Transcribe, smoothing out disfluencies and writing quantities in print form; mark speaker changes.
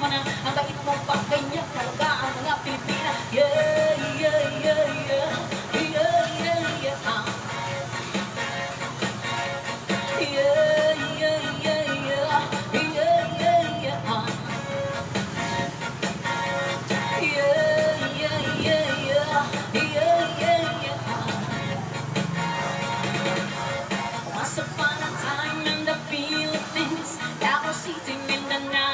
Speaker 1: manan. Ang dait mo pa ganyan talaga ang mga Pilipina. Yeah, yeah, yeah, yeah. Yeah, yeah, yeah. Yeah, yeah, yeah, yeah. Yeah, yeah, yeah. Yeah, yeah, yeah, yeah. Yeah, yeah, yeah. Once upon a time in the Philippines, Davao City, Mindanao.